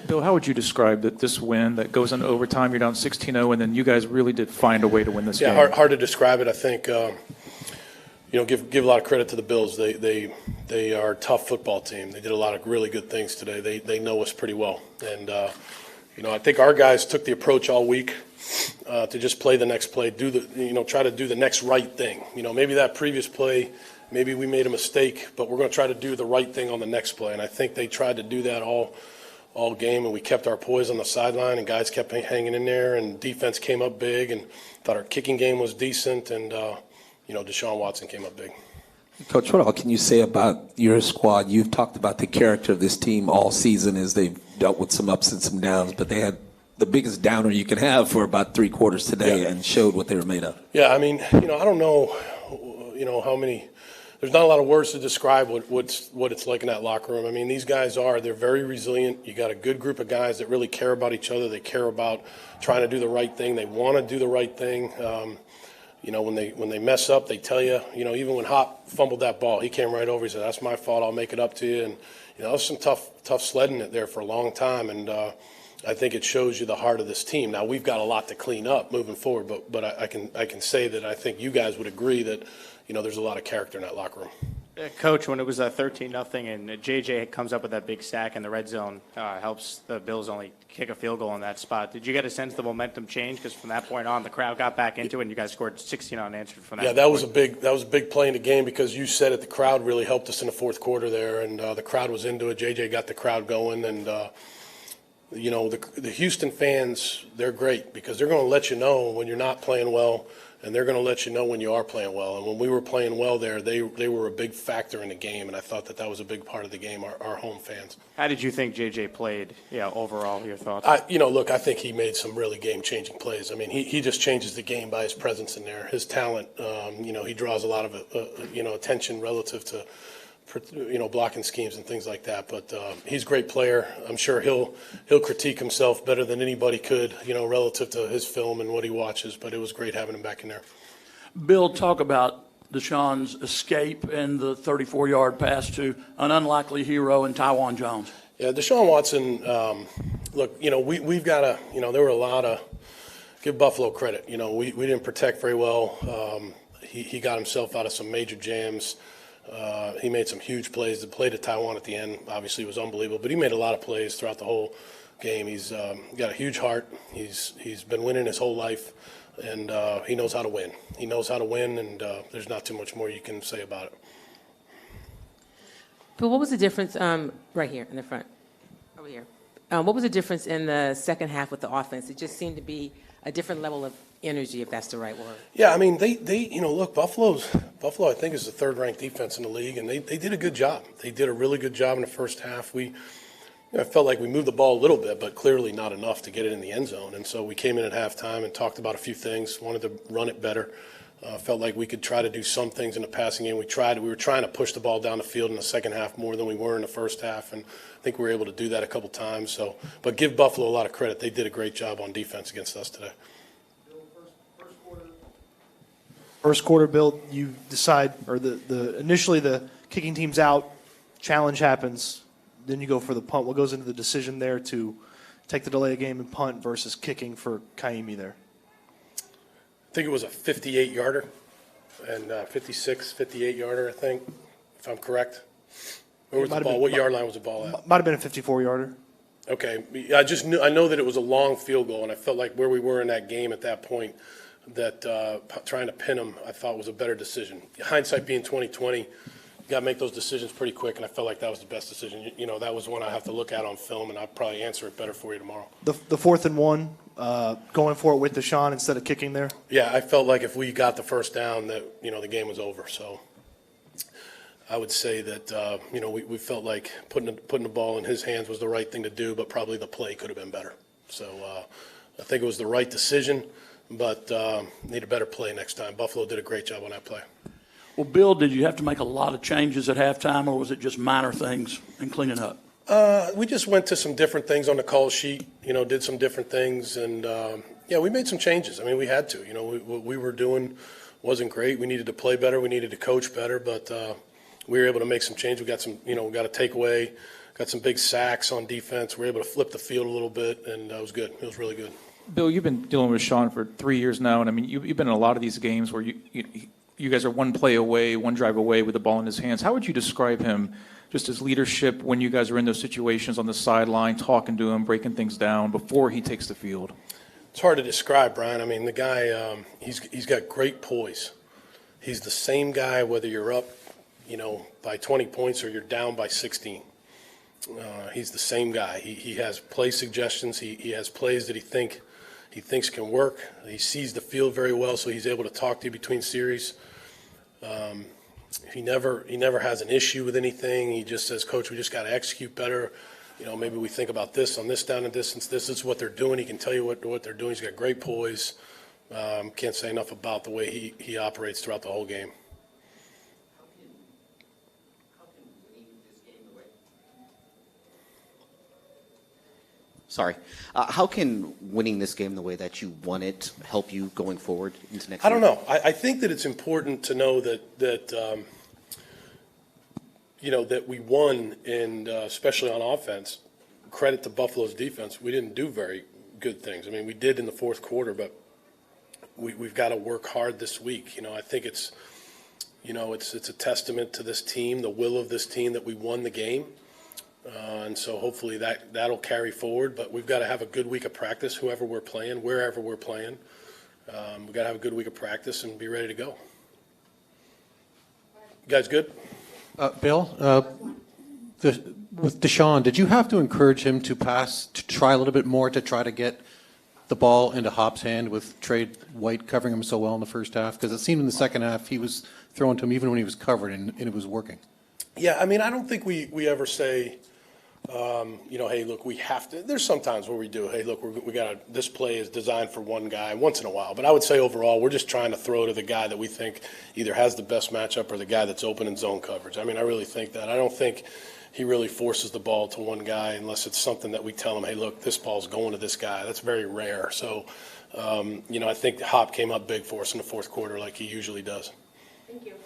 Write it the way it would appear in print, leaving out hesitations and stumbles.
Bill, how would you describe this win that goes into overtime? You're down 16-0, and then you guys really did find a way to win this game. Yeah, hard to describe it. I think give a lot of credit to the Bills. They are a tough football team. They did a lot of really good things today. They know us pretty well, and I think our guys took the approach all week to just play the next play, try to do the next right thing. Maybe that previous play, maybe we made a mistake, but we're going to try to do the right thing on the next play. And I think they tried to do that all game, and we kept our poise on the sideline, and guys kept hanging in there, and defense came up big, and thought our kicking game was decent, and Deshaun Watson came up big. Coach, what all can you say about your squad? You've talked about the character of this team all season as they've dealt with some ups and some downs, but they had the biggest downer you can have for about 3 quarters today and showed what they were made of. Yeah, I mean, I don't know, how many – there's not a lot of words to describe what it's like in that locker room. I mean, these guys they're very resilient. You got a good group of guys that really care about each other. They care about trying to do the right thing. They want to do the right thing. When they mess up, they tell you, even when Hop fumbled that ball, he came right over. He said, "That's my fault. I'll make it up to you." And, that was some tough sledding it there for a long time. And I think it shows you the heart of this team. Now, we've got a lot to clean up moving forward, but I can say that I think you guys would agree that, there's a lot of character in that locker room. Coach, when it was 13-0 and JJ comes up with that big sack in the red zone, helps the Bills only kick a field goal in that spot. Did you get a sense the momentum changed? Because from that point on, the crowd got back into it, and you guys scored 16 unanswered from that. Yeah, that was a big play in the game because you said it. The crowd really helped us in the fourth quarter there, and the crowd was into it. JJ got the crowd going, and the Houston fans, they're great because they're going to let you know when you're not playing well. And they're going to let you know when you are playing well. And when we were playing well there, they were a big factor in the game, and I thought that was a big part of the game, our home fans. How did you think J.J. played, overall, your thoughts? I think he made some really game-changing plays. I mean, he just changes the game by his presence in there. His talent, he draws a lot of, attention relative to, blocking schemes and things like that. But he's a great player. I'm sure he'll critique himself better than anybody could, relative to his film and what he watches. But it was great having him back in there. Bill, talk about Deshaun's escape and the 34-yard pass to an unlikely hero in Tywan Jones. Yeah, Deshaun Watson, look, we've got to, there were a lot of – give Buffalo credit. We didn't protect very well. He got himself out of some major jams. He made some huge plays. The play to Taiwan at the end obviously was unbelievable, but he made a lot of plays throughout the whole game. He's got a huge heart. He's been winning his whole life, and he knows how to win. He knows how to win, and there's not too much more you can say about it. But what was the difference right here in the front, over here? What was the difference in the second half with the offense? It just seemed to be a different level of energy, if that's the right word. Yeah, I mean, they look, Buffalo, I think, is the third-ranked defense in the league, and they did a good job. They did a really good job in the first half. I felt like we moved the ball a little bit, but clearly not enough to get it in the end zone. And so we came in at halftime and talked about a few things, wanted to run it better. Felt like we could try to do some things in the passing game. We were trying to push the ball down the field in the second half more than we were in the first half, and I think we were able to do that a couple times. But give Buffalo a lot of credit. They did a great job on defense against us today. First quarter, Bill, you decide, or initially the kicking team's out, challenge happens, then you go for the punt. What goes into the decision there to take the delay of game and punt versus kicking for Kaimi there? I think it was a 58-yarder and 56, 58-yarder, I think, if I'm correct. Where was the ball? What yard line was the ball at? Might have been a 54-yarder. Okay. I know that it was a long field goal, and I felt like where we were in that game at that point, that trying to pin him, I thought was a better decision. Hindsight being 2020, you got to make those decisions pretty quick, and I felt like that was the best decision. That was one I have to look at on film, and I'll probably answer it better for you tomorrow. The 4th and 1, going for it with Deshaun instead of kicking there? Yeah, I felt like if we got the first down that, the game was over. So I would say that, we felt like putting the ball in his hands was the right thing to do, but probably the play could have been better. So I think it was the right decision, but need a better play next time. Buffalo did a great job on that play. Well, Bill, did you have to make a lot of changes at halftime, or was it just minor things and cleaning up? We just went to some different things on the call sheet, did some different things, and we made some changes. I mean, we had to. What we were doing wasn't great. We needed to play better. We needed to coach better, but we were able to make some change. We got some, got a takeaway, got some big sacks on defense. We were able to flip the field a little bit, and it was good. It was really good. Bill, you've been dealing with Sean for 3 years now, and I mean, you've been in a lot of these games where you guys are one play away, one drive away with the ball in his hands. How would you describe him, just his leadership when you guys are in those situations on the sideline, talking to him, breaking things down before he takes the field? It's hard to describe, Brian. I mean, the guy, he's got great poise. He's the same guy whether you're up, by 20 points or you're down by 16. He's the same guy. He has play suggestions. He has plays that he thinks can work. He sees the field very well, so he's able to talk to you between series. He never has an issue with anything. He just says, Coach, we just got to execute better. Maybe we think about this on this down and distance. This is what they're doing. He can tell you what they're doing. He's got great poise. Can't say enough about the way he operates throughout the whole game. Sorry. How can winning this game the way that you won it help you going forward into next I don't year? know. I think that it's important to know that we won, and especially on offense. Credit to Buffalo's defense. We didn't do very good things. I mean, we did in the fourth quarter, but we've got to work hard this week. I think it's a testament to this team, the will of this team, that we won the game. And so hopefully that'll carry forward. But we've got to have a good week of practice, whoever we're playing, wherever we're playing. We've got to have a good week of practice and be ready to go. You guys good? Bill, with Deshaun, did you have to encourage him to pass, to try a little bit more, to try to get the ball into Hop's hand with Trey White covering him so well in the first half? Because it seemed in the second half he was throwing to him even when he was covered, and it was working. Yeah, I mean, I don't think we ever say, hey, look, we have to. There's some times where we do. Hey, look, this play is designed for one guy once in a while. But I would say overall, we're just trying to throw to the guy that we think either has the best matchup or the guy that's open in zone coverage. I mean, I really think that. I don't think he really forces the ball to one guy unless it's something that we tell him, hey, look, this ball's going to this guy. That's very rare. So, I think Hop came up big for us in the fourth quarter like he usually does. Thank you.